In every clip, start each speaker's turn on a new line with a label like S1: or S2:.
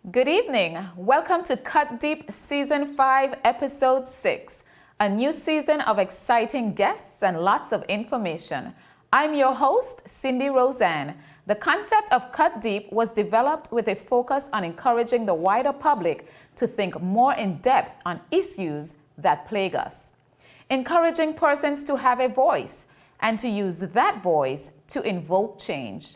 S1: Good evening. Welcome to Cut Deep Season 5, Episode 6, a new season of exciting guests and lots of information. I'm your host, Cindy Roseanne. The concept of Cut Deep was developed with a focus on encouraging the wider public to think more in depth on issues that plague us, encouraging persons to have a voice and to use that voice to invoke change.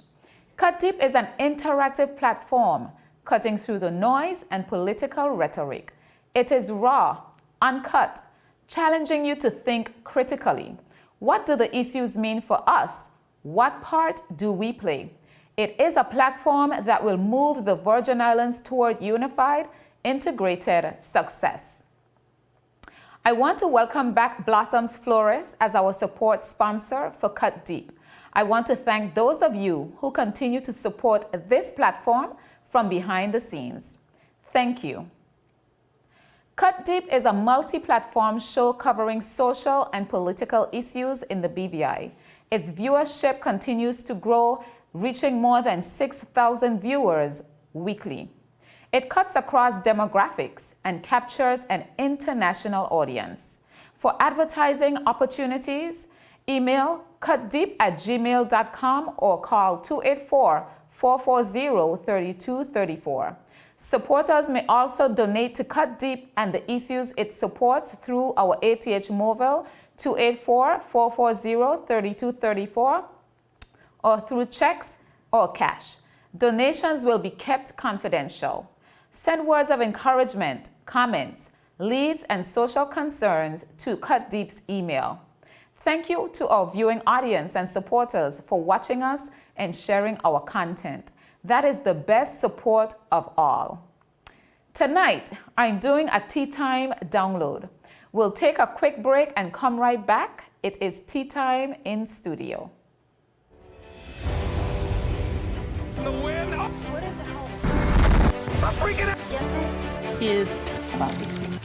S1: Cut Deep is an interactive platform cutting through the noise and political rhetoric. It is raw, uncut, challenging you to think critically. What do the issues mean for us? What part do we play? It is a platform that will move the Virgin Islands toward unified, integrated success. I want to welcome back Blossoms Flores as our support sponsor for Cut Deep. I want to thank those of you who continue to support this platform from behind the scenes. Thank you. Cut Deep is a multi-platform show covering social and political issues in the BVI. Its viewership continues to grow, reaching more than 6,000 viewers weekly. It cuts across demographics and captures an international audience. For advertising opportunities, email cutdeep@gmail.com or call 284-440-3234. Supporters may also donate to Cut Deep and the issues it supports through our ATH Mobile 284-440-3234 or through checks or cash. Donations will be kept confidential. Send words of encouragement, comments, leads, and social concerns to Cut Deep's email. Thank you to our viewing audience and supporters for watching us and sharing our content. That is the best support of all. Tonight, I'm doing a Tea Time download. We'll take a quick break and come right back. It is Tea Time in studio.
S2: The win.
S3: What in the hell
S2: I'm freaking out.
S3: is about these people?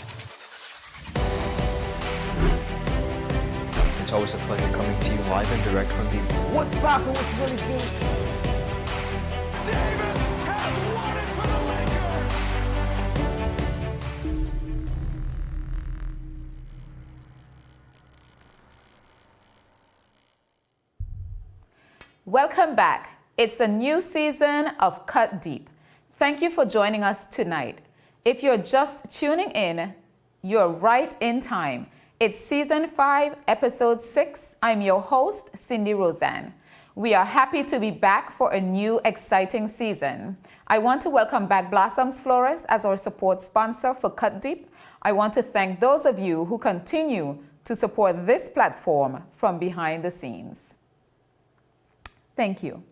S4: It's always a pleasure coming to you live and direct from the
S5: What's poppin'? What's really good?
S2: Davis has won it for the Lakers.
S1: Welcome back. It's a new season of Cut Deep. Thank you for joining us tonight. If you're just tuning in, you're right in time. It's Season 5, Episode 6. I'm your host, Cindy Roseanne. We are happy to be back for a new, exciting season. I want to welcome back Blossoms Flores as our support sponsor for Cut Deep. I want to thank those of you who continue to support this platform from behind the scenes. Thank you.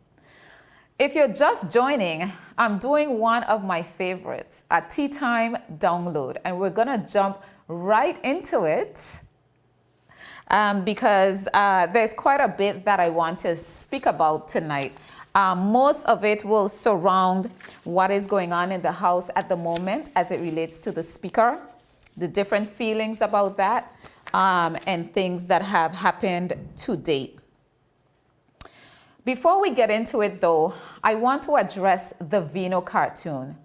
S1: If you're just joining, I'm doing one of my favorites, a Tea Time download, and we're gonna jump right into it because there's quite a bit that I want to speak about tonight. Most of it will surround what is going on in the House at the moment as it relates to the Speaker, the different feelings about that, and things that have happened to date. Before we get into it though, I want to address the Vino cartoon.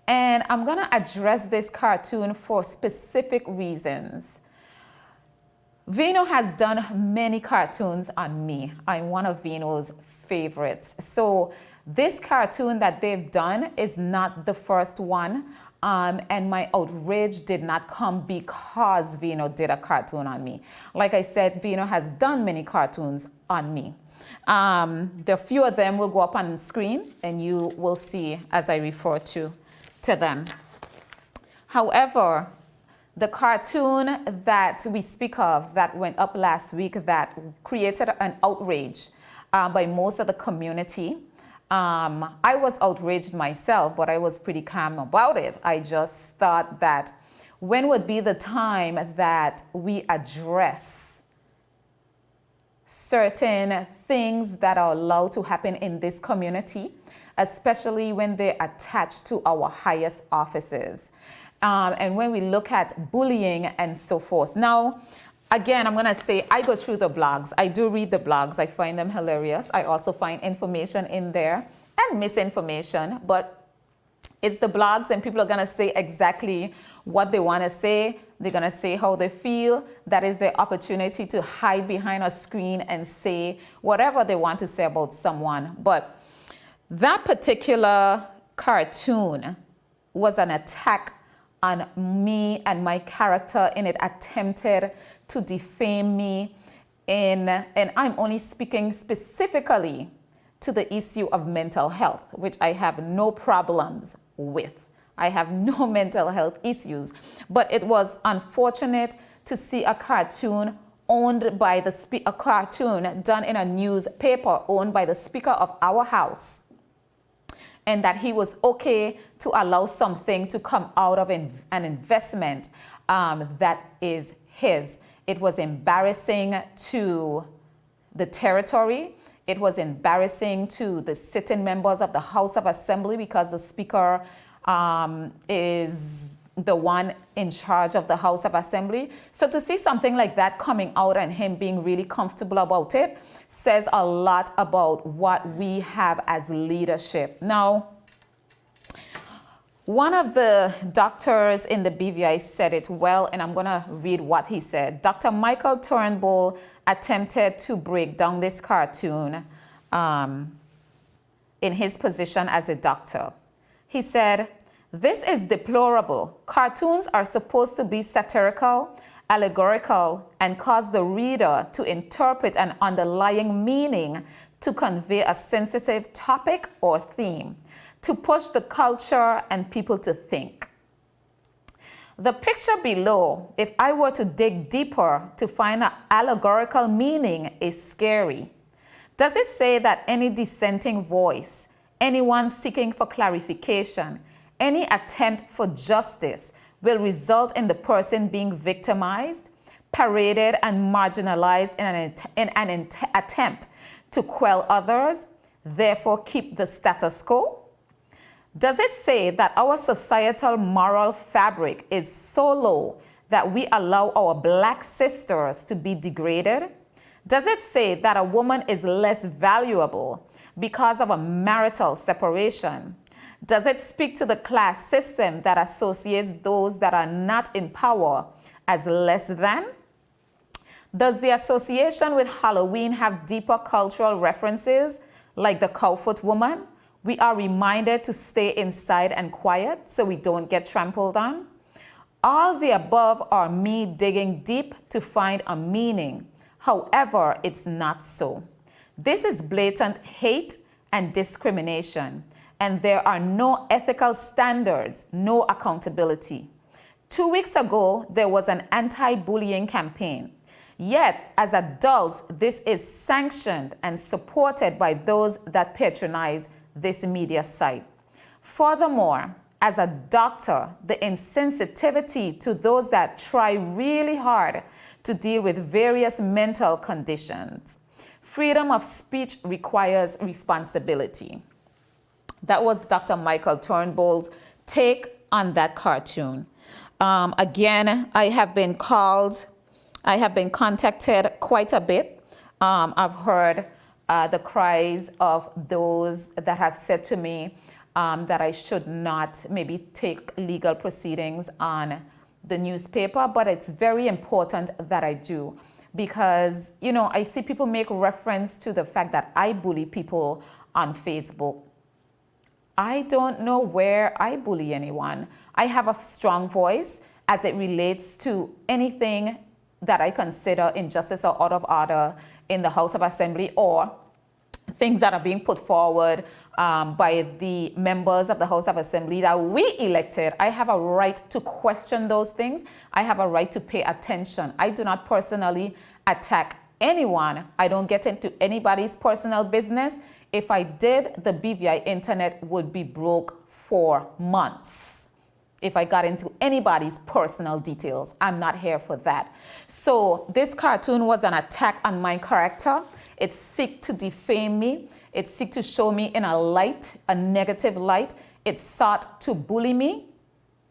S1: And I'm gonna address this cartoon for specific reasons. Vino has done many cartoons on me. I'm one of Vino's favorites. So this cartoon that they've done is not the first one. And my outrage did not come because Vino did a cartoon on me. Like I said, Vino has done many cartoons on me. The few of them will go up on the screen and you will see as I refer to them. However, the cartoon that we speak of that went up last week that created an outrage by most of the community, I was outraged myself, but I was pretty calm about it. I just thought that when would be the time that we address certain things that are allowed to happen in this community, especially when they're attached to our highest offices. And when we look at bullying and so forth. Now, again, I'm gonna say I go through the blogs. I do read the blogs. I find them hilarious. I also find information in there and misinformation, but It's the blogs, and people are going to say exactly what they want to say. They're going to say how they feel. That is their opportunity to hide behind a screen and say whatever they want to say about someone. But that particular cartoon was an attack on me and my character, and it attempted to defame me. And I'm only speaking specifically to the issue of mental health, which I have no problems with. I have no mental health issues. But it was unfortunate to see a cartoon owned by a cartoon done in a newspaper owned by the Speaker of our House, and that he was okay to allow something to come out of an investment that is his. It was embarrassing to the territory. It was embarrassing to the sitting members of the House of Assembly, because the Speaker is the one in charge of the House of Assembly. So to see something like that coming out and him being really comfortable about it says a lot about what we have as leadership. Now, one of the doctors in the BVI said it well, and I'm going to read what he said. Dr. Michael Turnbull attempted to break down this cartoon in his position as a doctor. He said, "This is deplorable. Cartoons are supposed to be satirical, allegorical, and cause the reader to interpret an underlying meaning to convey a sensitive topic or theme, to push the culture and people to think. The picture below, if I were to dig deeper to find an allegorical meaning, is scary. Does it say that any dissenting voice, anyone seeking for clarification, any attempt for justice will result in the person being victimized, paraded, and marginalized in an attempt to quell others, therefore keep the status quo? Does it say that our societal moral fabric is so low that we allow our black sisters to be degraded? Does it say that a woman is less valuable because of a marital separation? Does it speak to the class system that associates those that are not in power as less than? Does the association with Halloween have deeper cultural references, like the Cowfoot woman? We are reminded to stay inside and quiet so we don't get trampled on. All the above are me digging deep to find a meaning. However, it's not so. This is blatant hate and discrimination, and there are no ethical standards, no accountability. 2 weeks ago, there was an anti-bullying campaign. Yet, as adults, this is sanctioned and supported by those that patronize this media site. Furthermore, as a doctor, the insensitivity to those that try really hard to deal with various mental conditions. Freedom of speech requires responsibility. That was Dr. Michael Turnbull's take on that cartoon. Again, I have been contacted quite a bit. I've heard the cries of those that have said to me that I should not maybe take legal proceedings on the newspaper, but it's very important that I do, because, you know, I see people make reference to the fact that I bully people on Facebook. I don't know where I bully anyone. I have a strong voice as it relates to anything that I consider injustice or out of order in the House of Assembly, or things that are being put forward by the members of the House of Assembly that we elected. I have a right to question those things. I have a right to pay attention. I do not personally attack anyone. I don't get into anybody's personal business. If I did, the BVI internet would be broke for months. If I got into anybody's personal details, I'm not here for that. So this cartoon was an attack on my character. It seeks to defame me. It seeks to show me in a light, a negative light. It sought to bully me,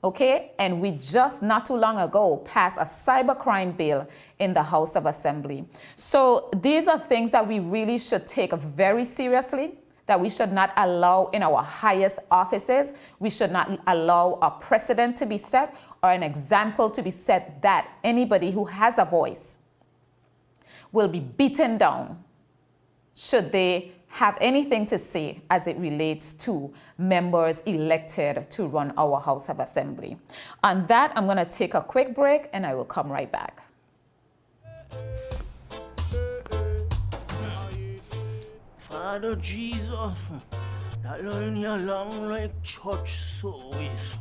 S1: okay? And we just not too long ago passed a cybercrime bill in the House of Assembly. So these are things that we really should take very seriously, that we should not allow in our highest offices. We should not allow a precedent to be set or an example to be set that anybody who has a voice will be beaten down should they have anything to say as it relates to members elected to run our House of Assembly. On that, I'm going to take a quick break and I will come right back.
S5: Father Jesus, that line here long like church service.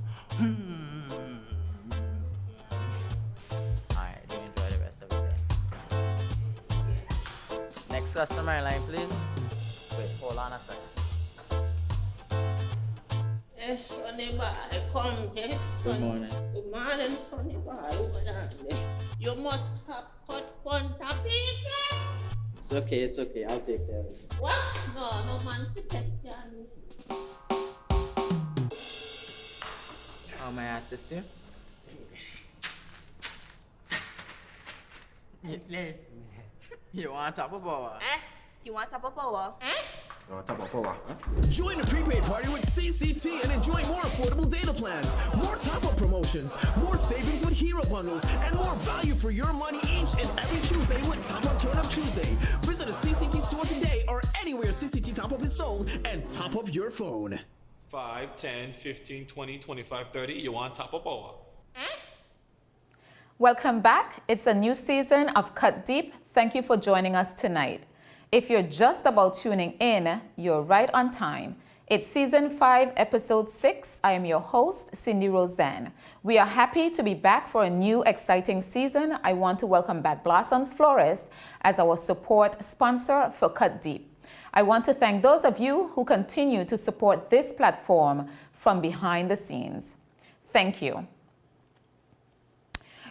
S6: Alright, do enjoy the rest of it then. Next customer in line, please. Wait, hold on a second.
S7: Yes, Sonny boy, come, yes, Sonny.
S6: Good morning.
S7: Good morning, Sonny boy. Hold on there. You must have cut front of people.
S6: It's okay. I'll take care of it.
S7: What? No man to take care of me.
S6: How may I assist you? You want top of power?
S3: You want top of power?
S8: Join the prepaid party with CCT and enjoy more affordable data plans, more top-up promotions, more savings with hero bundles, and more value for your money each and every Tuesday with Top Up Turn Up Tuesday. Visit a CCT store today or anywhere CCT Top Up is sold and top up your phone.
S2: 5, 10, 15, 20, 25, 30. You want top of power?
S1: Welcome back. It's a new season of Cut Deep. Thank you for joining us tonight. If you're just about tuning in, you're right on time. It's Season 5, Episode 6. I am your host, Cindy Roseanne. We are happy to be back for a new exciting season. I want to welcome back Blossoms Florist as our support sponsor for Cut Deep. I want to thank those of you who continue to support this platform from behind the scenes. Thank you.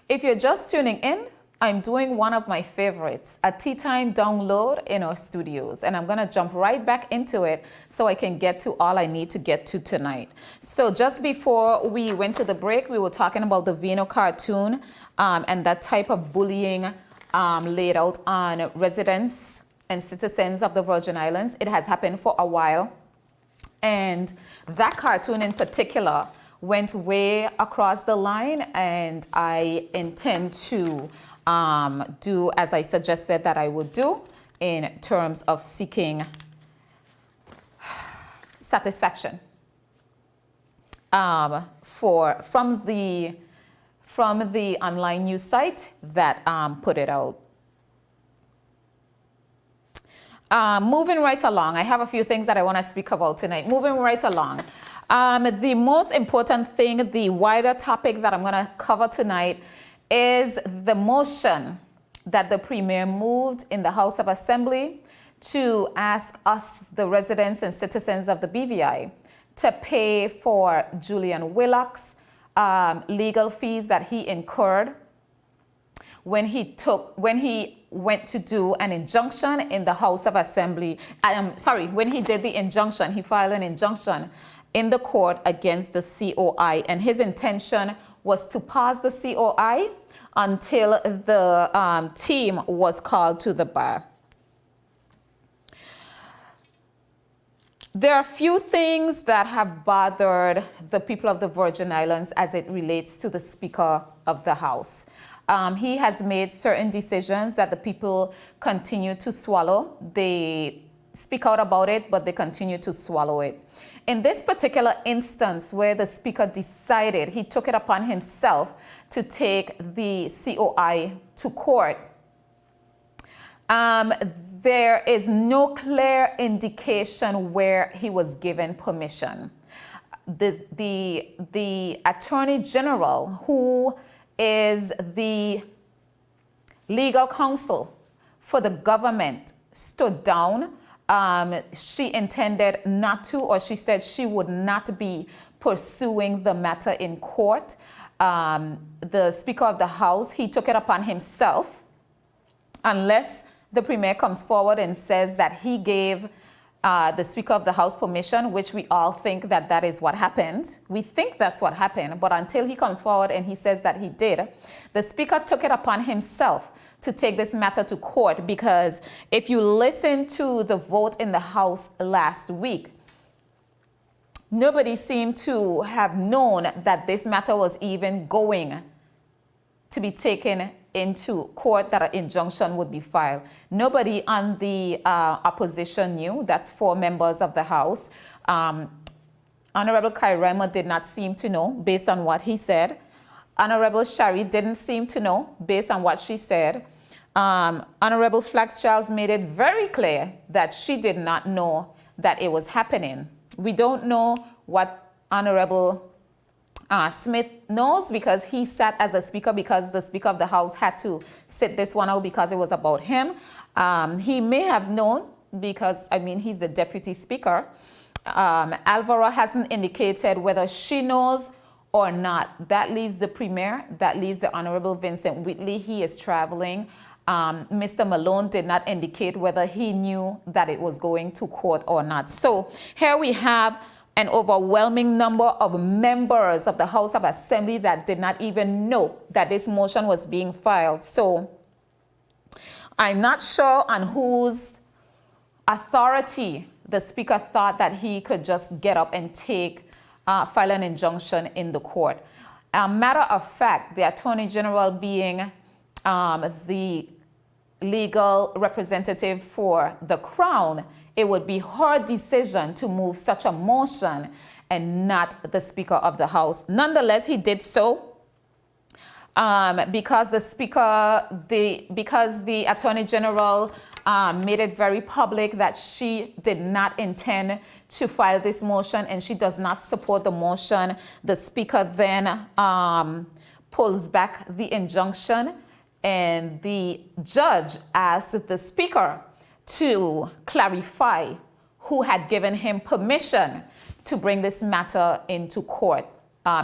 S1: If you're just tuning in, I'm doing one of my favorites, a tea time download in our studios, and I'm gonna jump right back into it so I can get to all I need to get to tonight. So just before we went to the break, we were talking about the Vino cartoon and that type of bullying laid out on residents and citizens of the Virgin Islands. It has happened for a while, and that cartoon in particular went way across the line, and I intend to do as I suggested that I would do in terms of seeking satisfaction from the online news site that put it out. Moving right along, I have a few things that I want to speak about tonight. Moving right along. The most important thing, the wider topic that I'm going to cover tonight is the motion that the Premier moved in the House of Assembly to ask us, the residents and citizens of the BVI, to pay for Julian Willock's legal fees that he incurred when he went to do an injunction in the House of Assembly. When he did the injunction, he filed an injunction in the court against the COI, and his intention was to pause the COI until the team was called to the bar. There are a few things that have bothered the people of the Virgin Islands as it relates to the Speaker of the House. He has made certain decisions that the people continue to swallow. They speak out about it, but they continue to swallow it. In this particular instance where the Speaker decided, he took it upon himself to take the COI to court, there is no clear indication where he was given permission. The Attorney General, who is the legal counsel for the government, stood down. She intended not to, or she said she would not be pursuing the matter in court. The Speaker of the House, he took it upon himself, unless the Premier comes forward and says that he gave the Speaker of the House permission, which we all think that that is what happened. We think that's what happened, but until he comes forward and he says that he did, the Speaker took it upon himself to take this matter to court, because if you listen to the vote in the House last week, nobody seemed to have known that this matter was even going to be taken into court, that an injunction would be filed. Nobody on the opposition knew. That's 4 members of the House. Honorable Kairema did not seem to know based on what he said. Honorable Shari didn't seem to know based on what she said. Honorable Flax-Charles made it very clear that she did not know that it was happening. We don't know what Honorable Smith knows, because he sat as a speaker because the Speaker of the House had to sit this one out because it was about him. He may have known because, I mean, he's the deputy speaker. Alvaro hasn't indicated whether she knows or not. That leaves the Premier, that leaves the Honorable Vincent Whitley. He is traveling. Mr. Malone did not indicate whether he knew that it was going to court or not. So here we have an overwhelming number of members of the House of Assembly that did not even know that this motion was being filed. So I'm not sure on whose authority the Speaker thought that he could just get up and file an injunction in the court. Matter of fact, the Attorney General being the legal representative for the Crown, it would be her decision to move such a motion and not the Speaker of the House. Nonetheless, he did so because the Attorney General made it very public that she did not intend to file this motion and she does not support the motion. The Speaker then pulls back the injunction, and the judge asked the Speaker to clarify who had given him permission to bring this matter into court,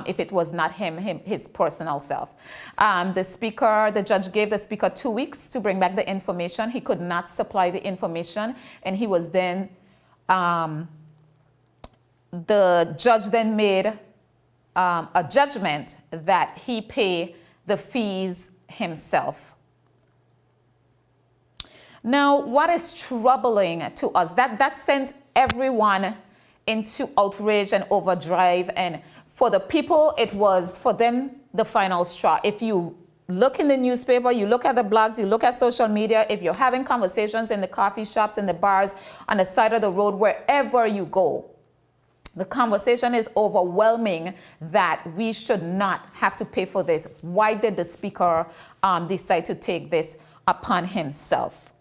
S1: if it was not his personal self. The judge gave the Speaker 2 weeks to bring back the information. He could not supply the information, and he was then, the judge then made a judgment that he pay the fees himself. Now, what is troubling to us, that sent everyone into outrage and overdrive, and for the people, it was for them the final straw. If you look in the newspaper, you look at the blogs, you look at social media, if you're having conversations in the coffee shops, in the bars, on the side of the road, wherever you go, the conversation is overwhelming that we should not have to pay for this. Why did the Speaker decide to take this upon himself?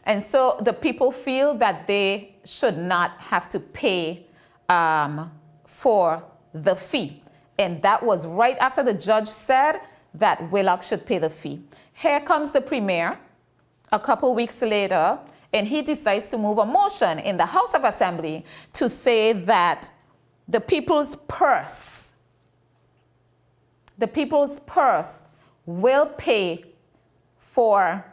S1: And so the people feel that they should not have to pay for the fee. And that was right after the judge said that Willock should pay the fee. Here comes the Premier a couple weeks later, and he decides to move a motion in the House of Assembly to say that the people's purse will pay for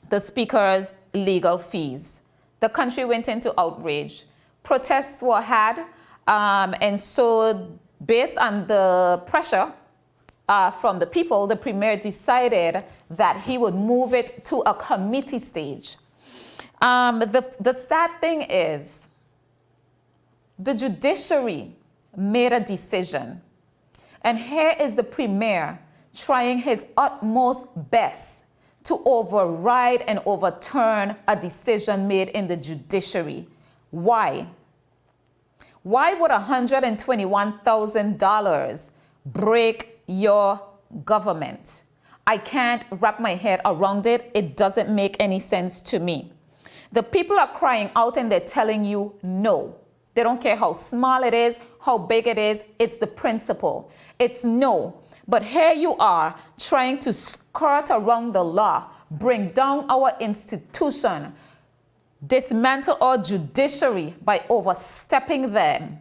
S1: the Speaker's legal fees. The country went into outrage. Protests were had, and so based on the pressure from the people, the Premier decided that he would move it to a committee stage. The sad thing is, the judiciary made a decision, and here is the Premier trying his utmost best to override and overturn a decision made in the judiciary. Why? Why would $121,000 break your government? I can't wrap my head around it. It doesn't make any sense to me. The people are crying out and they're telling you no. They don't care how small it is, how big it is. It's the principle. It's no. But here you are trying to skirt around the law, bring down our institution, dismantle our judiciary by overstepping them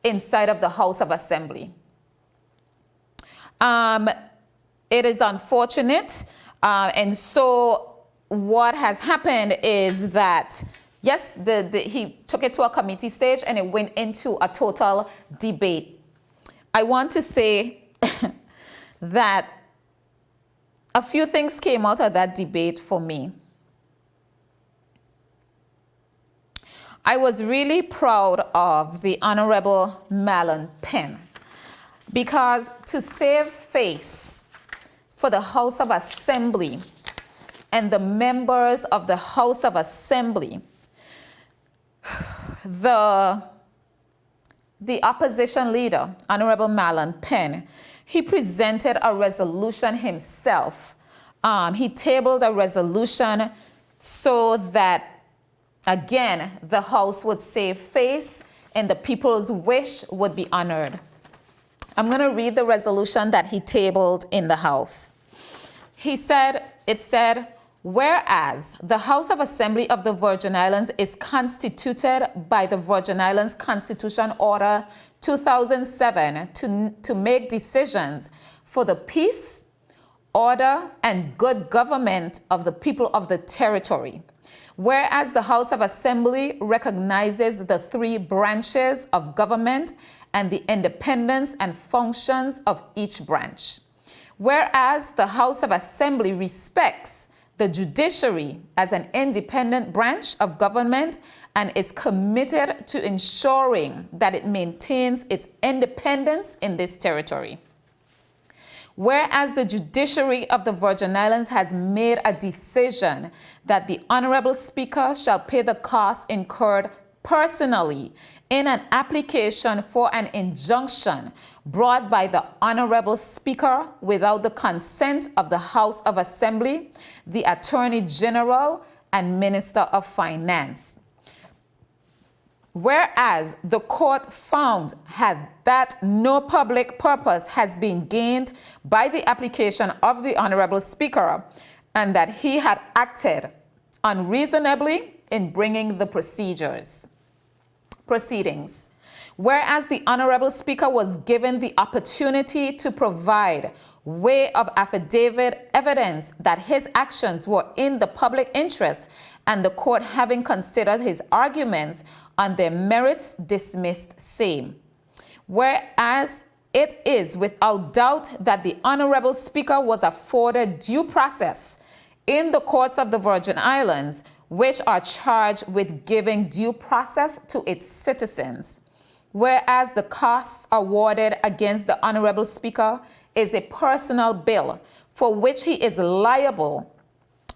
S1: inside of the House of Assembly. It is unfortunate, and so what has happened is that, yes, he took it to a committee stage and it went into a total debate. I want to say that a few things came out of that debate for me. I was really proud of the Honorable Marlon Penn, because to save face for the House of Assembly and the members of the House of Assembly, the opposition leader, Honorable Marlon Penn, he presented a resolution himself. He tabled a resolution so that, again, the House would save face and the people's wish would be honored. I'm going to read the resolution that he tabled in the House. It said, whereas the House of Assembly of the Virgin Islands is constituted by the Virgin Islands Constitution Order 2007 to make decisions for the peace, order, and good government of the people of the territory. Whereas the House of Assembly recognizes the three branches of government and the independence and functions of each branch. Whereas the House of Assembly respects the judiciary as an independent branch of government and is committed to ensuring that it maintains its independence in this territory. Whereas the judiciary of the Virgin Islands has made a decision that the Honorable Speaker shall pay the costs incurred personally in an application for an injunction brought by the Honorable Speaker without the consent of the House of Assembly, the Attorney General, and Minister of Finance. Whereas the court found that no public purpose has been gained by the application of the Honorable Speaker and that he had acted unreasonably in bringing the proceedings. Whereas the Honorable Speaker was given the opportunity to provide way of affidavit evidence that his actions were in the public interest, and the court, having considered his arguments on their merits, dismissed same. Whereas it is without doubt that the Honorable Speaker was afforded due process in the courts of the Virgin Islands, which are charged with giving due process to its citizens. Whereas the costs awarded against the Honorable Speaker is a personal bill for which he is liable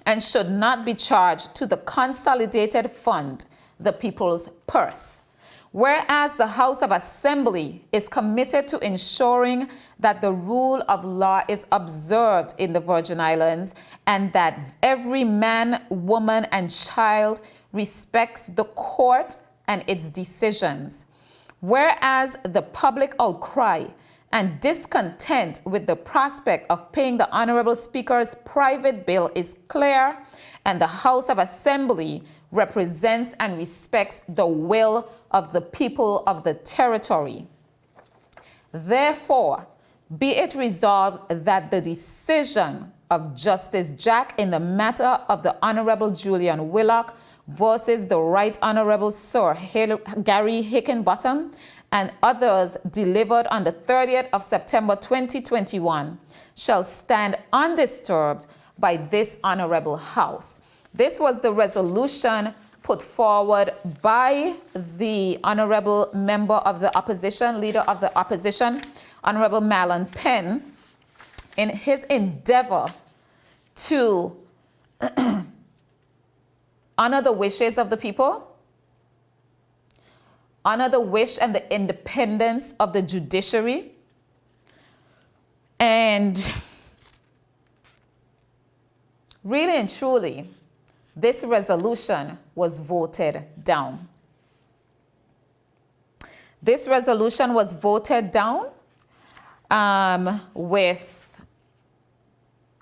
S1: and should not be charged to the consolidated fund, the people's purse. Whereas the House of Assembly is committed to ensuring that the rule of law is observed in the Virgin Islands and that every man, woman, and child respects the court and its decisions. Whereas the public outcry and discontent with the prospect of paying the Honorable Speaker's private bill is clear, and the House of Assembly represents and respects the will of the people of the territory. Therefore, be it resolved that the decision of Justice Jack in the matter of the Honorable Julian Willock versus the Right Honorable Sir Gary Hickenbottom and others delivered on the 30th of September 2021 shall stand undisturbed by this Honorable House. This was the resolution put forward by the Honorable Member of the Opposition, Leader of the Opposition, Honorable Marlon Penn, in his endeavor to honor the wishes of the people, honor the wish and the independence of the judiciary, and really and truly, this resolution was voted down. This resolution was voted down with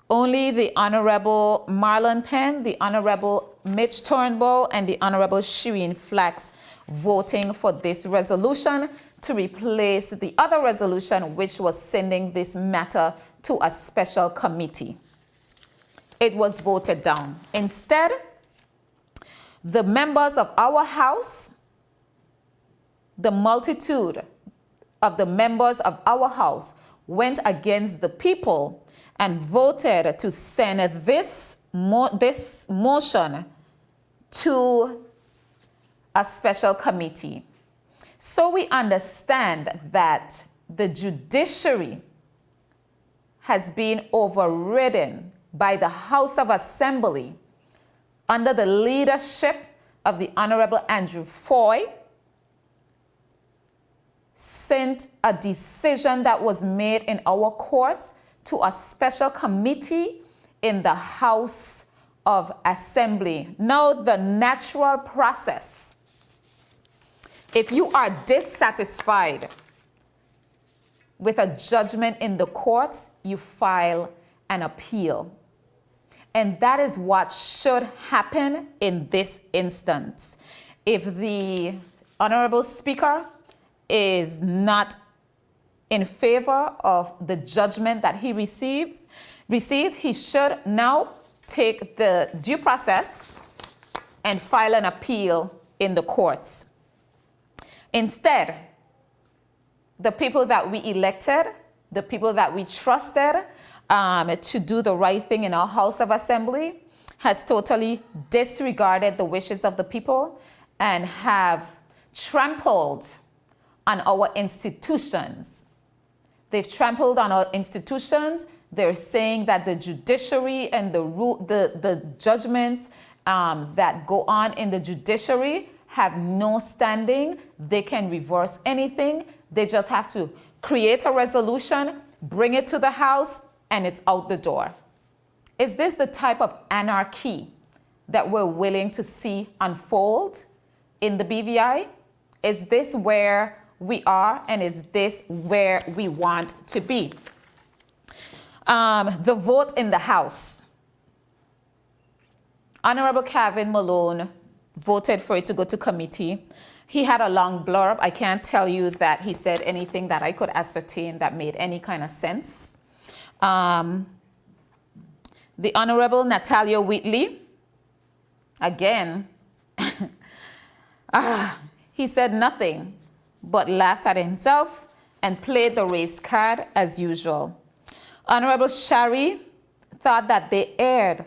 S1: only the Honorable Marlon Penn, the Honorable Mitch Turnbull, and the Honorable Shireen Flax voting for this resolution to replace the other resolution, which was sending this matter to a special committee. it was voted down. Instead, the members of our House, the multitude of the members of our House went against the people and voted to send this motion to a special committee. So we understand that the judiciary has been overridden by the House of Assembly under the leadership of the Honorable Andrew Foy, sent a decision that was made in our courts to a special committee in the House of Assembly. Now, the natural process, if you are dissatisfied with a judgment in the courts, you file an appeal. And that is what should happen in this instance. If the Honorable Speaker is not in favor of the judgment that he received, he should now take the due process and file an appeal in the courts. Instead, the people that we elected, the people that we trusted to do the right thing in our House of Assembly, has totally disregarded the wishes of the people and have trampled on our institutions. They've trampled on our institutions. They're saying that the judiciary and the judgments that go on in the judiciary have no standing. They can reverse anything. They just have to create a resolution, bring it to the House, and it's out the door. Is this the type of anarchy that we're willing to see unfold in the BVI? Is this where we are, and is this where we want to be? The vote in the House. Honorable Kevin Malone voted for it to go to committee. He had a long blurb. I can't tell you that he said anything that I could ascertain that made any kind of sense. The Honorable Natalia Wheatley, again, he said nothing but laughed at himself and played the race card as usual. Honorable Shari thought that they erred,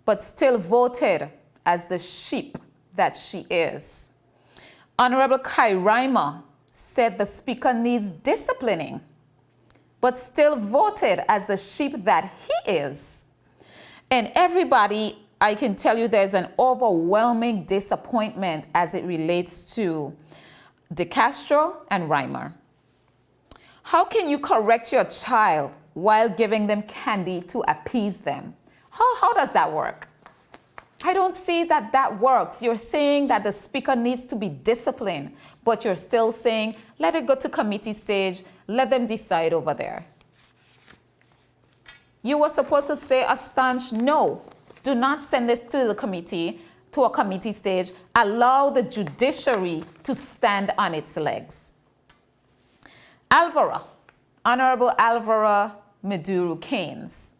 S1: but still voted as the sheep that she is. Honorable Kai Reimer said the Speaker needs disciplining, but still voted as the sheep that he is. And everybody, I can tell you there's an overwhelming disappointment as it relates to DeCastro and Reimer. How can you correct your child while giving them candy to appease them? How does that work? I don't see that that works. You're saying that the Speaker needs to be disciplined, but you're still saying, let it go to committee stage, let them decide over there. You were supposed to say a staunch no. Do not send this to the committee, to a committee stage. Allow the judiciary to stand on its legs. Alvara, Honorable Alvara Meduru Keynes.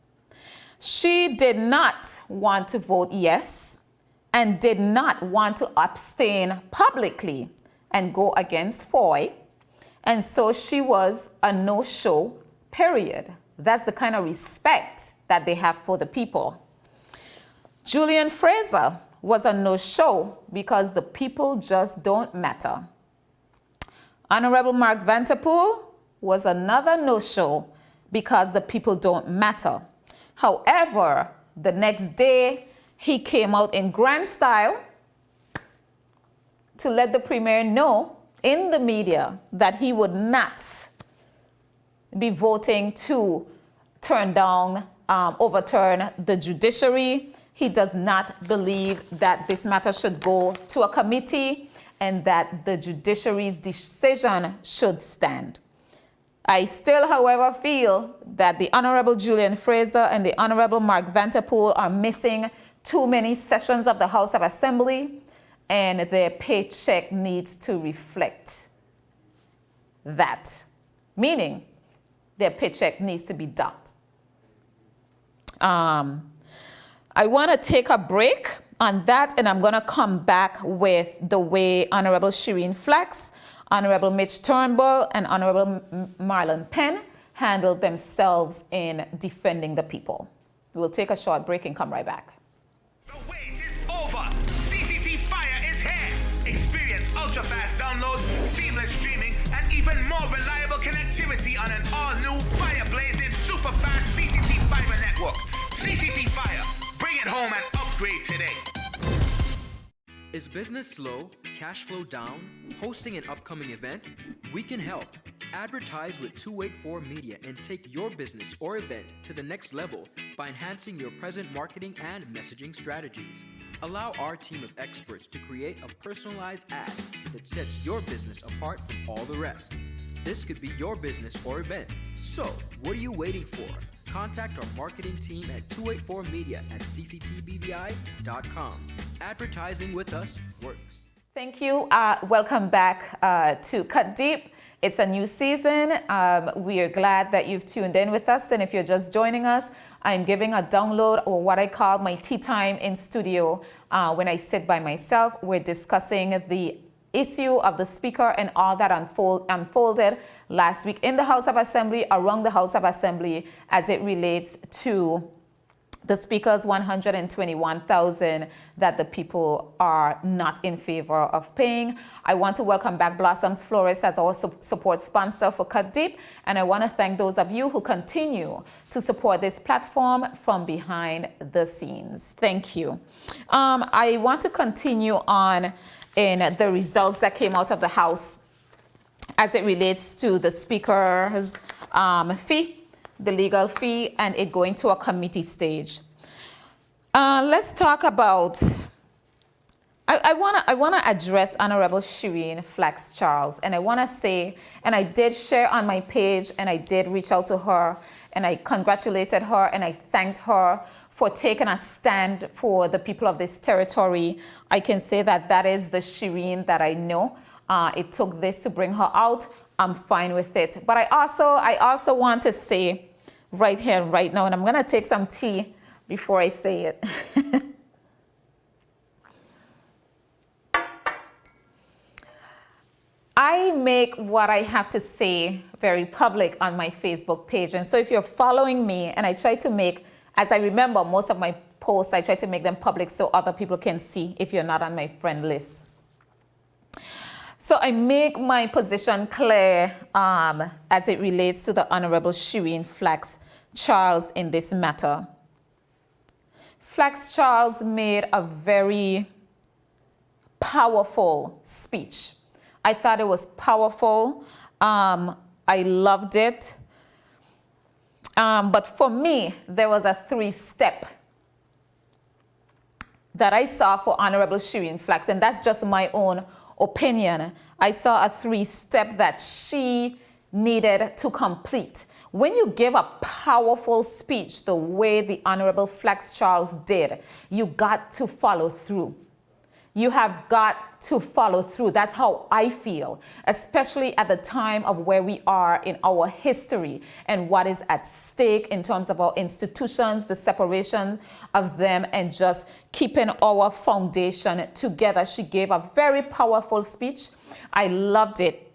S1: She did not want to vote yes and did not want to abstain publicly and go against Foy. And so she was a no-show, period. That's the kind of respect that they have for the people. Julian Fraser was a no-show because the people just don't matter. Honorable Mark Vanterpool was another no-show because the people don't matter. However, the next day, he came out in grand style to let the Premier know in the media that he would not be voting to overturn the judiciary. He does not believe that this matter should go to a committee and that the judiciary's decision should stand. I still, however, feel that the Honorable Julian Fraser and the Honorable Mark Vanterpool are missing too many sessions of the House of Assembly, and their paycheck needs to reflect that. Meaning, their paycheck needs to be docked. I want to take a break on that, and I'm going to come back with the way Honorable Shireen Flax, Honorable Mitch Turnbull, and Honorable Marlon Penn handled themselves in defending the people. We'll take a short break and come right back.
S9: The wait is over. CCT Fire is here. Experience ultra-fast downloads, seamless streaming, and even more reliable connectivity on an all-new fire-blazing super-fast CCT Fiber network. CCT Fire. Bring it home and upgrade today.
S10: Is business slow, cash flow down, hosting an upcoming event? We can help. Advertise with 284 Media and take your business or event to the next level by enhancing your present marketing and messaging strategies. Allow our team of experts to create a personalized ad that sets your business apart from all the rest. This could be your business or event. So, what are you waiting for? Contact our marketing team at 284media@cctbvi.com. Advertising with us works.
S1: Thank you. Welcome back to Cut Deep. It's a new season. We are glad that you've tuned in with us. And if you're just joining us, I'm giving a download, or what I call my tea time in studio. When I sit by myself, we're discussing the issue of the speaker and all that unfolded last week in the House of Assembly, around the House of Assembly, as it relates to the speaker's $121,000 that the people are not in favor of paying. I want to welcome back Blossoms Florist as our support sponsor for Cut Deep, and I want to thank those of you who continue to support this platform from behind the scenes. Thank you. I want to continue on in the results that came out of the House as it relates to the speaker's fee, the legal fee, and it going to a committee stage. Let's talk about, I want to address Honorable Shireen Flax Charles, and I want to say, and I did share on my page, and I did reach out to her, and I congratulated her, and I thanked her for taking a stand for the people of this territory. I can say that that is the Shireen that I know. It took this to bring her out. I'm fine with it. But I also want to say right here and right now, and I'm going to take some tea before I say it. I make what I have to say very public on my Facebook page. And so if you're following me, and I try to make, as I remember most of my posts, I try to make them public so other people can see if you're not on my friend list. So I make my position clear as it relates to the Honorable Shireen Flax Charles in this matter. Flax Charles made a very powerful speech. I thought it was powerful. I loved it. But for me, there was a 3-step that I saw for Honorable Shireen Flax, and that's just my own opinion. I saw a 3-step that she needed to complete. When you give a powerful speech the way the Honorable Flax Charles did, you got to follow through. You have got to follow through. That's how I feel, especially at the time of where we are in our history and what is at stake in terms of our institutions, the separation of them, and just keeping our foundation together. She gave a very powerful speech. I loved it.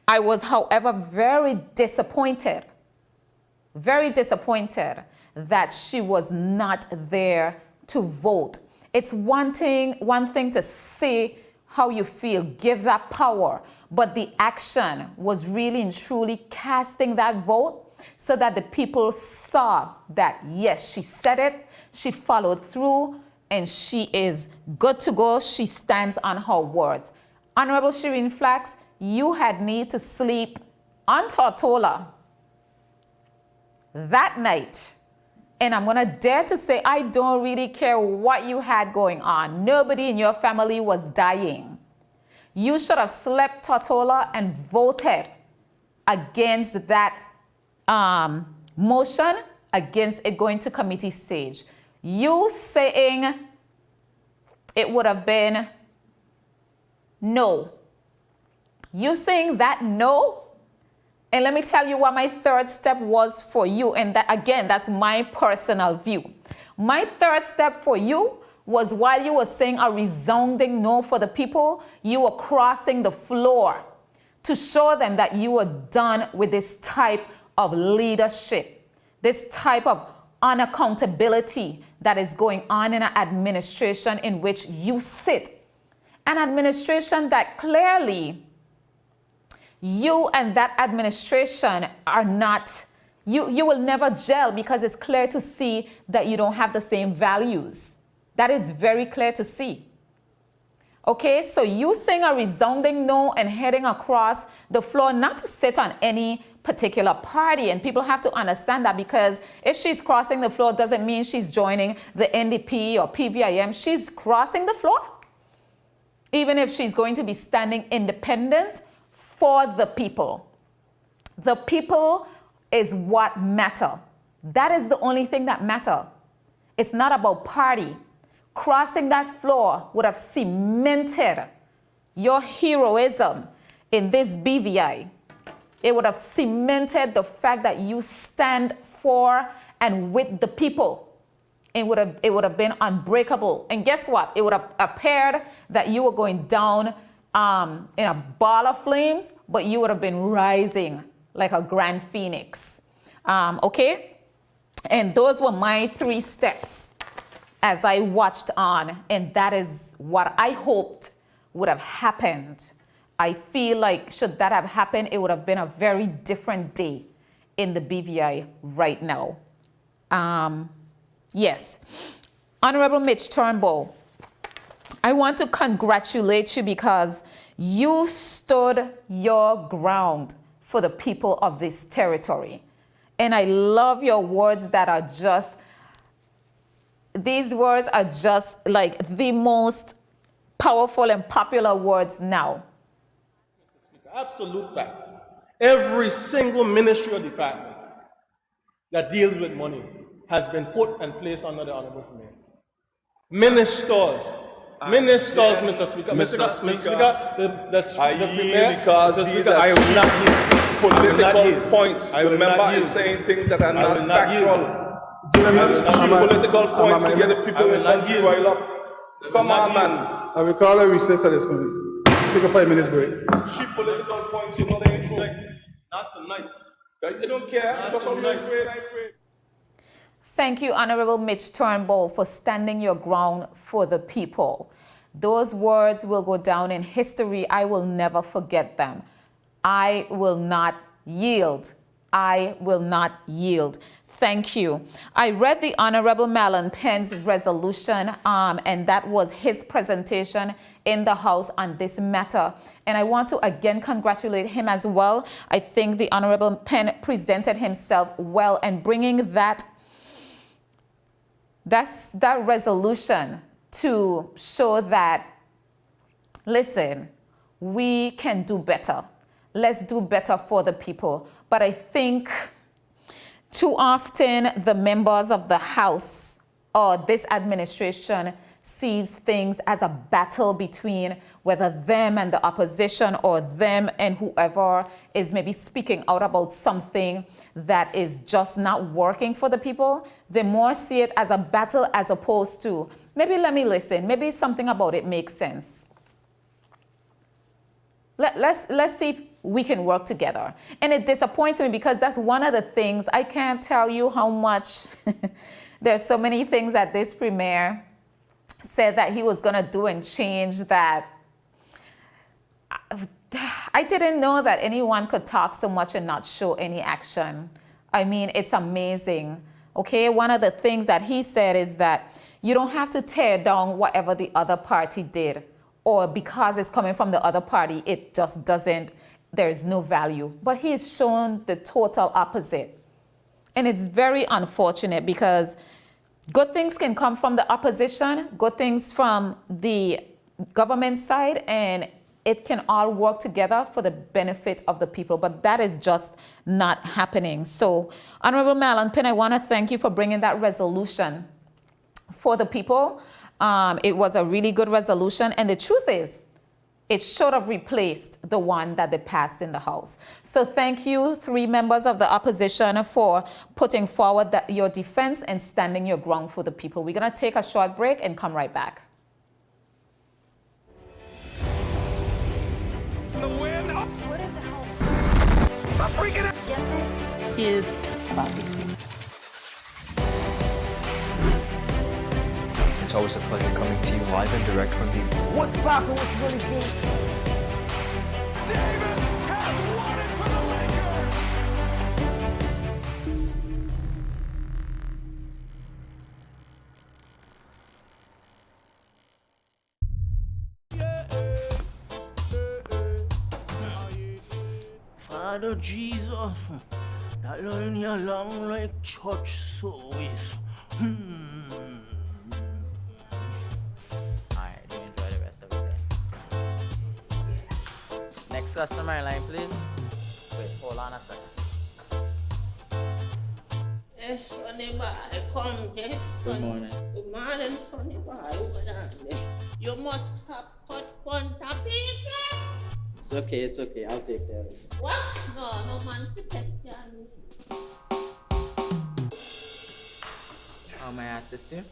S1: I was, however, very disappointed that she was not there to vote. It's one thing to say how you feel, give that power, but the action was really and truly casting that vote so that the people saw that, yes, she said it, she followed through, and she is good to go. She stands on her words. Honorable Shireen Flax, you had need to sleep on Tortola that night. And I'm going to dare to say, I don't really care what you had going on. Nobody in your family was dying. You should have slept Tortola and voted against that motion, against it going to committee stage. You saying it would have been no. You saying that no And let me tell you what my third step was for you. And that, again, that's my personal view. My third step for you was while you were saying a resounding no for the people, you were crossing the floor to show them that you were done with this type of leadership, this type of unaccountability that is going on in an administration in which you sit. An administration that clearly you and that administration are not, you will never gel, because it's clear to see that you don't have the same values. That is very clear to see. Okay, so you saying a resounding no and heading across the floor, not to sit on any particular party, and people have to understand that, because if she's crossing the floor doesn't mean she's joining the NDP or PVIM. She's crossing the floor, even if she's going to be standing independent for the people. The people is what matter. That is the only thing that matter. It's not about party. Crossing that floor would have cemented your heroism in this BVI. It would have cemented the fact that you stand for and with the people. It would have been unbreakable. And guess what? It would have appeared that you were going down in a ball of flames, but you would have been rising like a grand phoenix. Okay? And those were my 3 steps as I watched on, and that is what I hoped would have happened. I feel like should that have happened, it would have been a very different day in the BVI right now. Yes. Honorable Mitch Turnbull, I want to congratulate you because you stood your ground for the people of this territory. And I love your words that are just, these words are just like the most powerful and popular words now.
S11: Absolute fact. Every single ministry or department that deals with money has been put and placed under the Honorable Premier. Ministers, Mr. Speaker. Mr. Speaker, the Premier,
S12: because these are political points. Remember, I'm saying things that are not factual. Political points to get the people in the country rile up. Come on, man.
S13: I will call a recess at this point. Take a 5 minutes break.
S12: Cheap political points, you know they ain't true. Not tonight. You don't care. Just I'm afraid.
S1: Thank you, Honorable Mitch Turnbull, for standing your ground for the people. Those words will go down in history. I will never forget them. I will not yield. I will not yield. Thank you. I read the Honorable Marlon Penn's resolution, and that was his presentation in the House on this matter. And I want to again congratulate him as well. I think the Honorable Penn presented himself well, and bringing that resolution to show that, listen, we can do better. Let's do better for the people. But I think too often the members of the House or this administration sees things as a battle between whether them and the opposition or them and whoever is maybe speaking out about something that is just not working for the people. They more see it as a battle as opposed to, maybe let me listen, maybe something about it makes sense. Let's see if we can work together. And it disappoints me because that's one of the things, I can't tell you how much, there's so many things that this premier said that he was gonna do and change that. I didn't know that anyone could talk so much and not show any action. I mean, it's amazing. Okay, one of the things that he said is that you don't have to tear down whatever the other party did, or because it's coming from the other party, it just doesn't, there's no value. But he's shown the total opposite. And it's very unfortunate because good things can come from the opposition, good things from the government side, and it can all work together for the benefit of the people. But that is just not happening. So, Honorable Marlon Penn, I want to thank you for bringing that resolution for the people. It was a really good resolution. And the truth is, it should have replaced the one that they passed in the House. So thank you, 3 members of the opposition, for putting forward your defense and standing your ground for the people. We're going to take a short break and come right back.
S9: The win.
S3: What if the whole
S9: I'm freaking out.
S6: Is about these people.
S4: It's always a pleasure coming to you live and direct from the
S5: What's poppin'? What's really good?
S9: Davis has won it for the Lakers.
S5: Father Jesus, that line here long like church service.
S6: Alright, you enjoy the rest of the day. Next customer line, please. Wait, hold on a second.
S7: Yes, Sonny boy, come, yes,
S6: Good
S7: son.
S6: morning.
S7: Good morning, Sonny boy. Over there. You must have cut fun topic.
S6: It's okay. I'll take care of it.
S7: What? No man to take care of me.
S6: How may I assist you?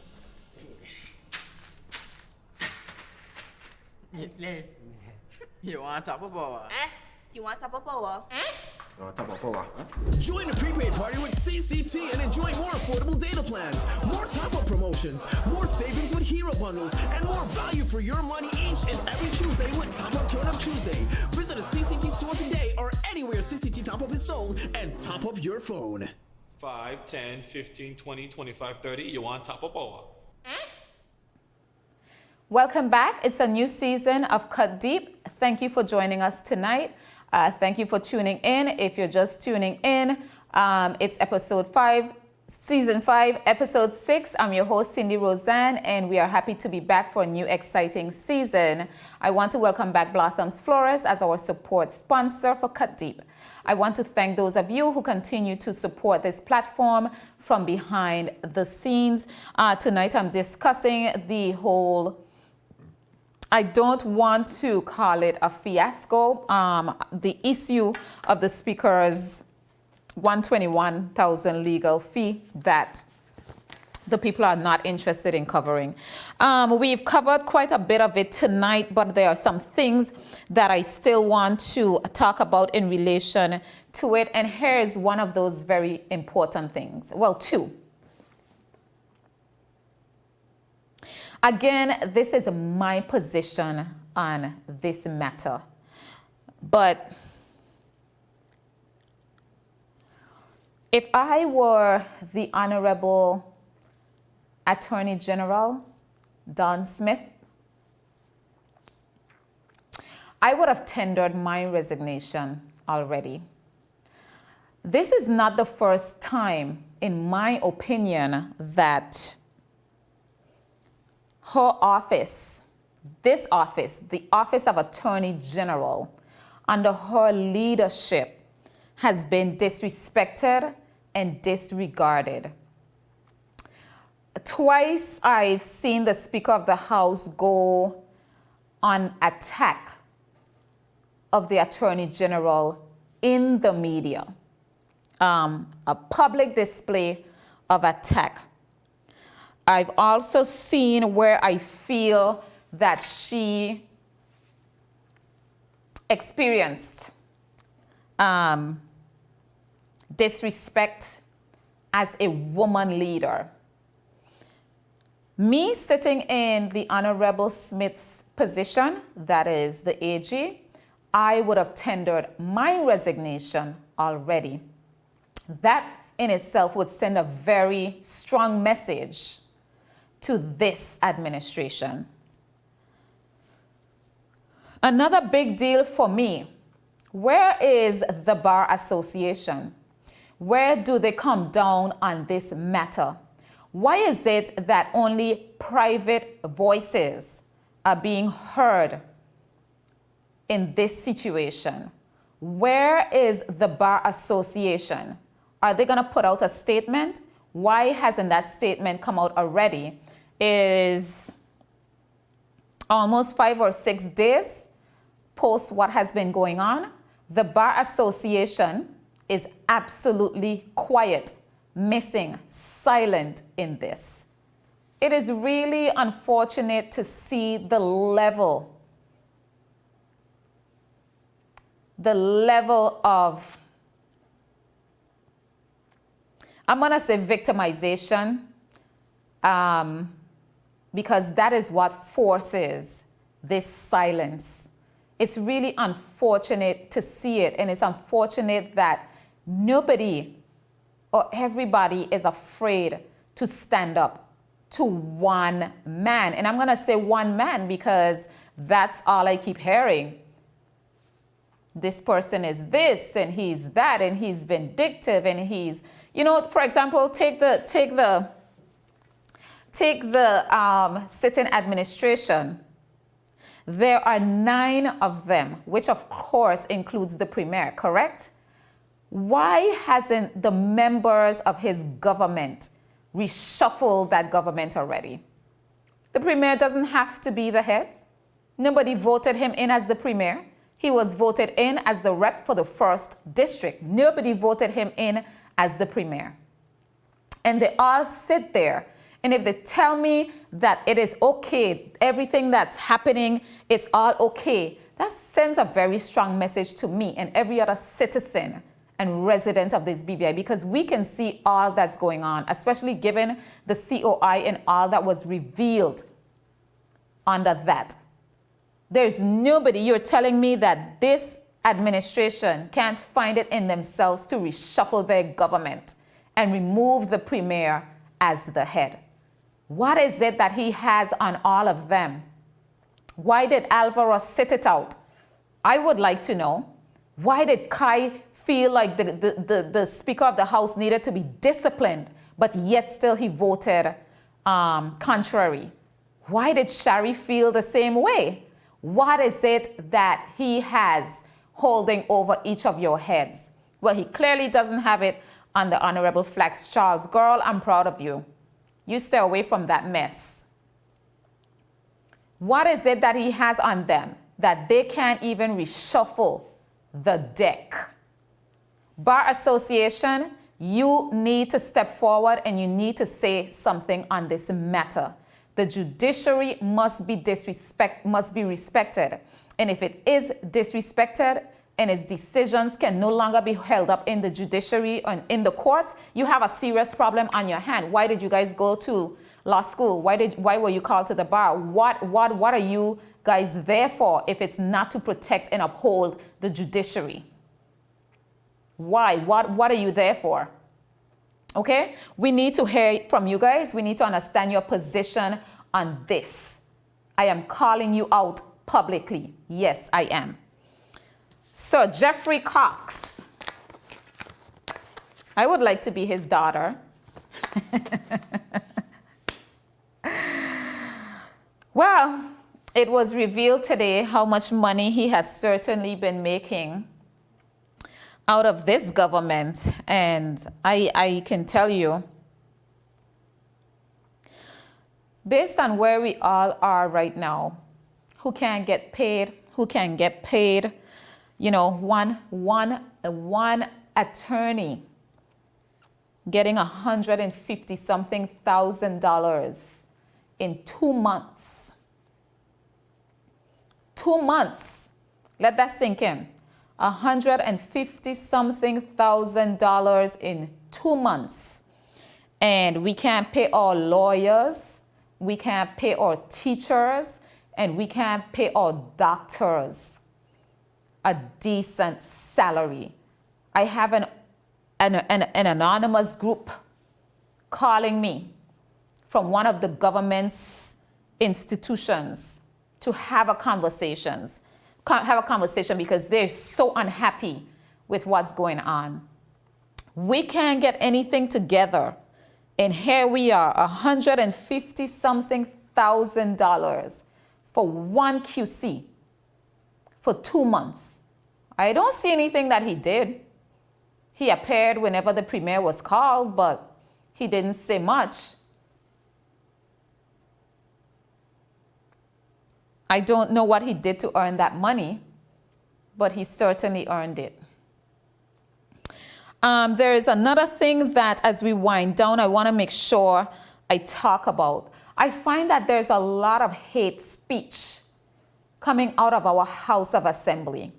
S6: You want top of power?
S3: You want top of power?
S8: Join the prepaid party with CCT and enjoy more affordable data plans, more top-up promotions, more savings with hero bundles, and more value for your money each and every Tuesday with Top Up Turn Up Tuesday. Visit a CCT store today or anywhere CCT Top Up is sold and top up your phone.
S2: 5, 10, 15, 20, 25, 30. You want top of power.
S1: Welcome back. It's a new season of Cut Deep. Thank you for joining us tonight. Thank you for tuning in. If you're just tuning in, it's episode 5, season 5, episode 6. I'm your host, Cindy Roseanne, and we are happy to be back for a new exciting season. I want to welcome back Blossoms Flores as our support sponsor for Cut Deep. I want to thank those of you who continue to support this platform from behind the scenes. Tonight I'm discussing the whole, I don't want to call it a fiasco, the issue of the Speaker's $121,000 legal fee that the people are not interested in covering. We've covered quite a bit of it tonight, but there are some things that I still want to talk about in relation to it. And here is one of those very important things. Well, 2. Again, this is my position on this matter. But if I were the Honorable Attorney General Don Smith, I would have tendered my resignation already. This is not the first time, in my opinion, that her office, this office, the Office of Attorney General, under her leadership, has been disrespected and disregarded. Twice I've seen the Speaker of the House go on attack of the Attorney General in the media, a public display of attack. I've also seen where I feel that she experienced disrespect as a woman leader. Me sitting in the Honorable Smith's position, that is the AG, I would have tendered my resignation already. That in itself would send a very strong message to this administration. Another big deal for me, where is the Bar Association? Where do they come down on this matter? Why is it that only private voices are being heard in this situation? Where is the Bar Association? Are they going to put out a statement? Why hasn't that statement come out already? It is almost 5 or 6 days post what has been going on, the Bar Association is absolutely quiet, missing, silent in this. It is really unfortunate to see the level of, I'm going to say victimization, because that is what forces this silence. It's really unfortunate to see it, and it's unfortunate that nobody or everybody is afraid to stand up to one man. And I'm going to say one man because that's all I keep hearing. This person is this, and he's that, and he's vindictive, and he's, for example, take the sitting administration. There are 9 of them, which of course includes the premier, correct? Why hasn't the members of his government reshuffled that government already? The premier doesn't have to be the head. Nobody voted him in as the premier. He was voted in as the rep for the 1st district. Nobody voted him in as the premier. And they all sit there. And if they tell me that it is okay, everything that's happening, it's all okay, that sends a very strong message to me and every other citizen and resident of this BVI, because we can see all that's going on, especially given the COI and all that was revealed under that. There's nobody, you're telling me that this administration can't find it in themselves to reshuffle their government and remove the premier as the head. What is it that he has on all of them? Why did Alvaro sit it out? I would like to know. Why did Kai feel like the Speaker of the House needed to be disciplined, but yet still he voted contrary? Why did Shari feel the same way? What is it that he has holding over each of your heads? Well, he clearly doesn't have it on the Honorable Flax Charles. Girl, I'm proud of you. You stay away from that mess. What is it that he has on them that they can't even reshuffle the deck? Bar Association, you need to step forward and you need to say something on this matter. The judiciary must be respected. And if it is disrespected and its decisions can no longer be held up in the judiciary and in the courts, you have a serious problem on your hand. Why did you guys go to law school? Why were you called to the bar? What are you guys there for if it's not to protect and uphold the judiciary? Why? What are you there for? Okay? We need to hear from you guys. We need to understand your position on this. I am calling you out publicly. Yes, I am. So Jeffrey Cox. I would like to be his daughter. Well, it was revealed today how much money he has certainly been making out of this government. And I can tell you, based on where we all are right now, who can get paid, one attorney getting $150-something thousand in 2 months. 2 months. Let that sink in. $150-something thousand in 2 months. And we can't pay our lawyers, we can't pay our teachers, and we can't pay our doctors a decent salary. I have an anonymous group calling me from one of the government's institutions to have a conversation because they're so unhappy with what's going on. We can't get anything together, and here we are, $150-something thousand for one QC for 2 months. I don't see anything that he did. He appeared whenever the premier was called, but he didn't say much. I don't know what he did to earn that money. but he certainly earned it. There is another thing that as we wind down, I want to make sure I talk about. I find that there's a lot of hate speech coming out of our House of Assembly.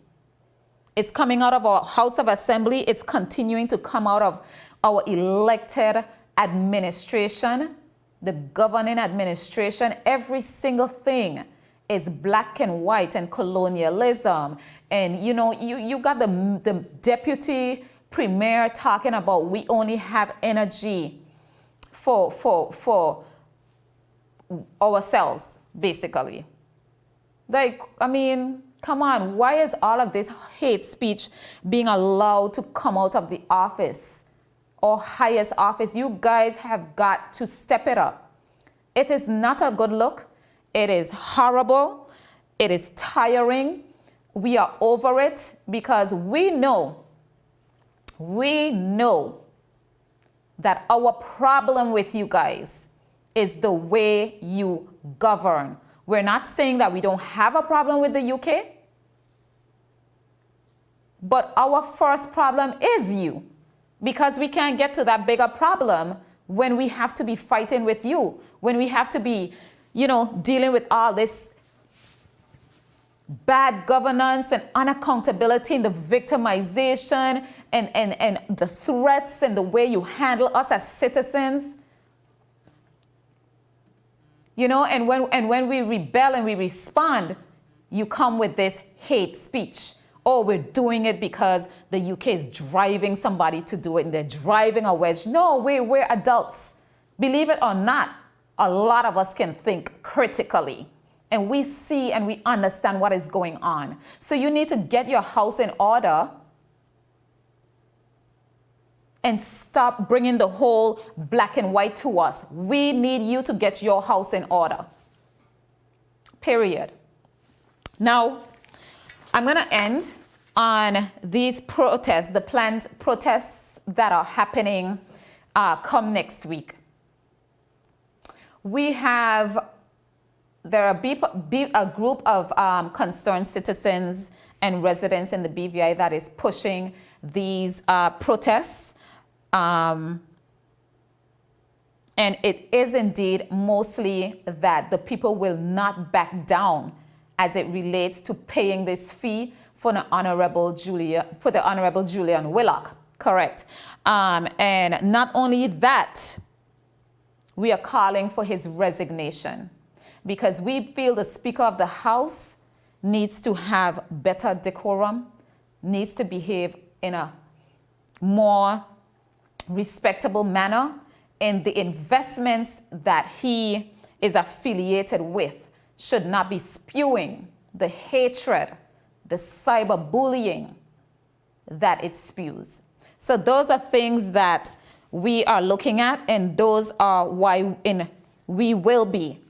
S1: It's coming out of our House of Assembly. It's continuing to come out of our elected administration, the governing administration. Every single thing is black and white and colonialism. And, you know, you got the deputy premier talking about we only have energy for ourselves, basically. Like, I mean, come on, why is all of this hate speech being allowed to come out of the office or highest office? You guys have got to step it up. It is not a good look. It is horrible. It is tiring. We are over it because we know that our problem with you guys is the way you govern. We're not saying that we don't have a problem with the UK, but our first problem is you, because we can't get to that bigger problem when we have to be fighting with you, when we have to be, you know, dealing with all this bad governance and unaccountability and the victimization and the threats and the way you handle us as citizens. You know, and when we rebel and we respond, you come with this hate speech. Oh, we're doing it because the UK is driving somebody to do it and they're driving a wedge. No, we're adults. Believe it or not, a lot of us can think critically. And we see and we understand what is going on. So you need to get your house in order and stop bringing the whole black and white to us. We need you to get your house in order. Period. Now, I'm going to end on these protests, the planned protests that are happening come next week. There are a group of concerned citizens and residents in the BVI that is pushing these protests. And it is indeed mostly that the people will not back down as it relates to paying this fee for the Honorable Julian Willock. Correct. And not only that, we are calling for his resignation, because we feel the Speaker of the House needs to have better decorum, needs to behave in a more respectable manner, and the investments that he is affiliated with should not be spewing the hatred, the cyberbullying that it spews. So those are things that we are looking at, and those are why we will be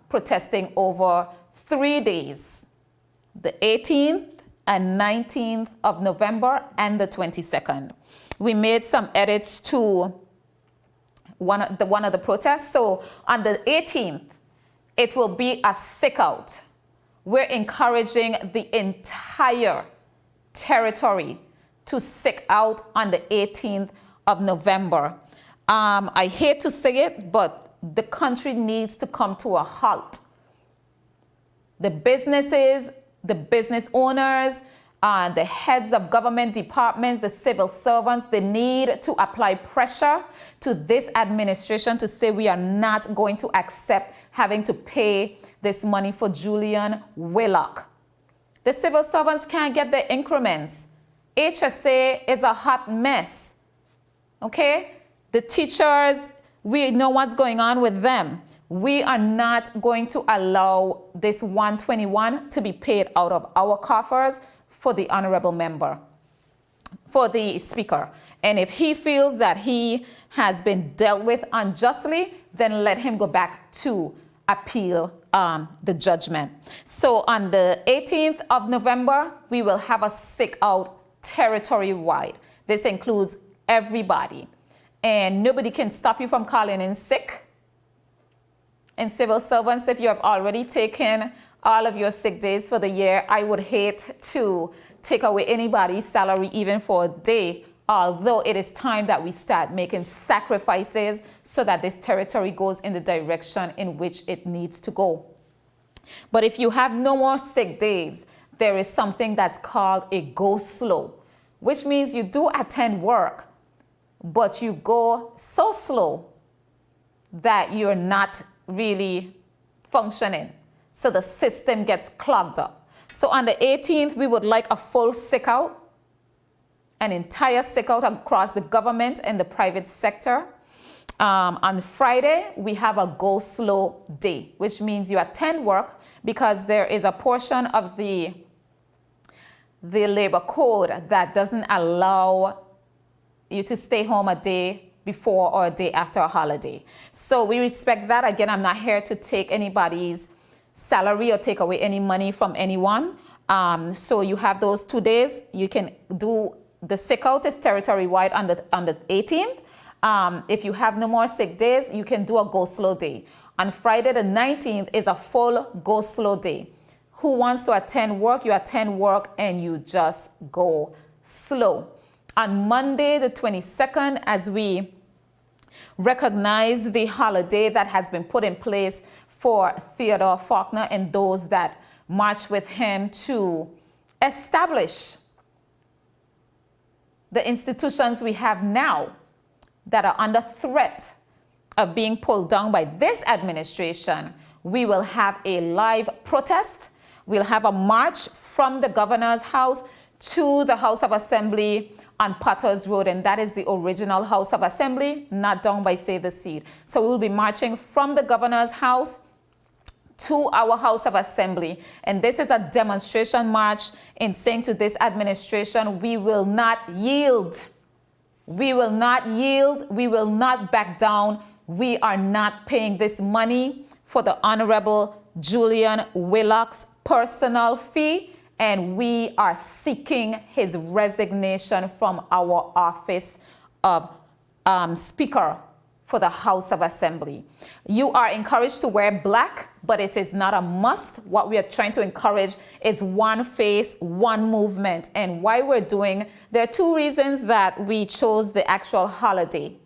S1: protesting over 3 days, the 18th and 19th of November and the 22nd. We made some edits to one of the protests. So on the 18th, it will be a sick out. We're encouraging the entire territory to sick out on the 18th of November. I hate to say it, but the country needs to come to a halt. The businesses, the business owners, the heads of government departments, the civil servants, they need to apply pressure to this administration to say we are not going to accept having to pay this money for Julian Willock. The civil servants can't get their increments. HSA is a hot mess. Okay? The teachers, we know what's going on with them. We are not going to allow this 121 to be paid out of our coffers for the honorable member, for the Speaker. And if he feels that he has been dealt with unjustly, then let him go back to appeal the judgment. So on the 18th of November, we will have a sick out territory-wide. This includes everybody. And nobody can stop you from calling in sick. And civil servants, if you have already taken all of your sick days for the year. I would hate to take away anybody's salary even for a day, although it is time that we start making sacrifices so that this territory goes in the direction in which it needs to go. But if you have no more sick days, there is something that's called a go slow, which means you do attend work, but you go so slow that you're not really functioning. So the system gets clogged up. So on the 18th, we would like a full sick out, an entire sick out across the government and the private sector. On Friday, we have a go slow day, which means you attend work because there is a portion of the labor code that doesn't allow you to stay home a day before or a day after a holiday. So we respect that. Again, I'm not here to take anybody's salary or take away any money from anyone. So you have those 2 days. You can do the sick out is territory wide on the 18th. If you have no more sick days, you can do a go slow day. On Friday the 19th is a full go slow day. Who wants to attend work? You attend work and you just go slow. On Monday the 22nd, as we recognize the holiday that has been put in place for Theodore Faulkner and those that march with him to establish the institutions we have now that are under threat of being pulled down by this administration, we will have a live protest. We'll have a march from the governor's house to the House of Assembly on Potters Road, and that is the original House of Assembly, not down by Save the Seed. So we'll be marching from the governor's house to our House of Assembly. And this is a demonstration march in saying to this administration, we will not yield. We will not yield. We will not back down. We are not paying this money for the Honorable Julian Willock's personal fee, and we are seeking his resignation from our office of Speaker for the House of Assembly. You are encouraged to wear black, but it is not a must. What we are trying to encourage is one face, one movement. And why we're doing, there are two reasons that we chose the actual holiday.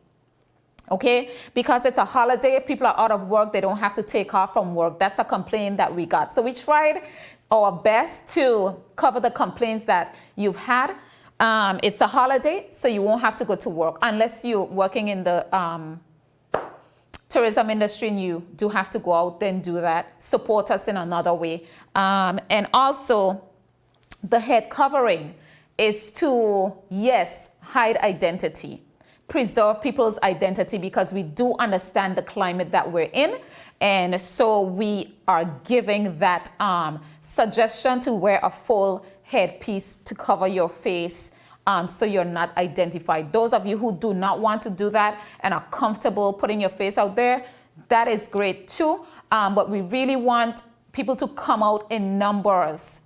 S1: Okay, because it's a holiday, people are out of work, they don't have to take off from work. That's a complaint that we got. So we tried our best to cover the complaints that you've had. It's a holiday, so you won't have to go to work unless you're working in the tourism industry and you do have to go out, then do that. Support us in another way. And also, the head covering is to, yes, hide identity. Preserve people's identity, because we do understand the climate that we're in. And so we are giving that suggestion to wear a full headpiece to cover your face so you're not identified. Those of you who do not want to do that and are comfortable putting your face out there, that is great too. But we really want people to come out in numbers.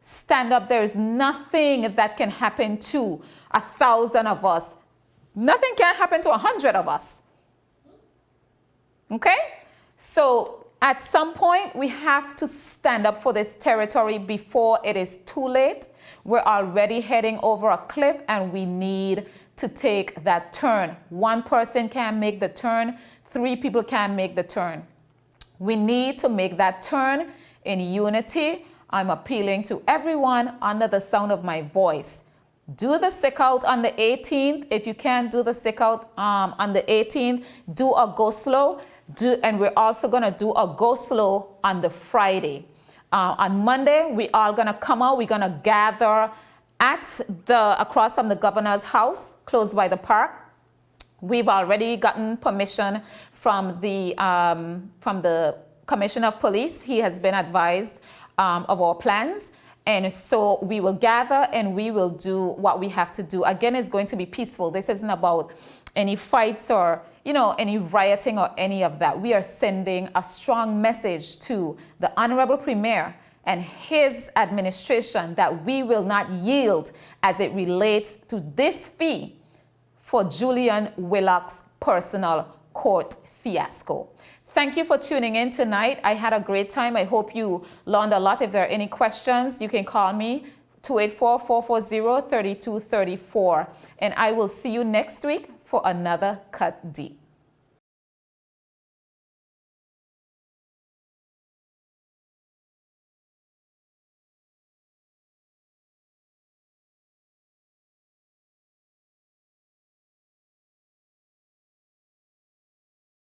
S1: Stand up. There is nothing that can happen to 1,000 of us. Nothing can happen to 100 of us. Okay? So at some point, we have to stand up for this territory before it is too late. We're already heading over a cliff and we need to take that turn. One person can make the turn. 3 people can make the turn. We need to make that turn in unity. I'm appealing to everyone under the sound of my voice. Do the sick out on the 18th. If you can't do the sick out on the 18th, do a go slow. And we're also going to do a go slow on the Friday. On Monday, we are going to come out. We're going to gather across from the governor's house, close by the park. We've already gotten permission from the Commissioner of Police. He has been advised of our plans. And so we will gather and we will do what we have to do. Again, it's going to be peaceful. This isn't about any fights or, any rioting or any of that. We are sending a strong message to the Honorable Premier and his administration that we will not yield as it relates to this fee for Julian Willock's personal court fiasco. Thank you for tuning in tonight. I had a great time. I hope you learned a lot. If there are any questions, you can call me 284-440-3234. And I will see you next week for another Cut Deep.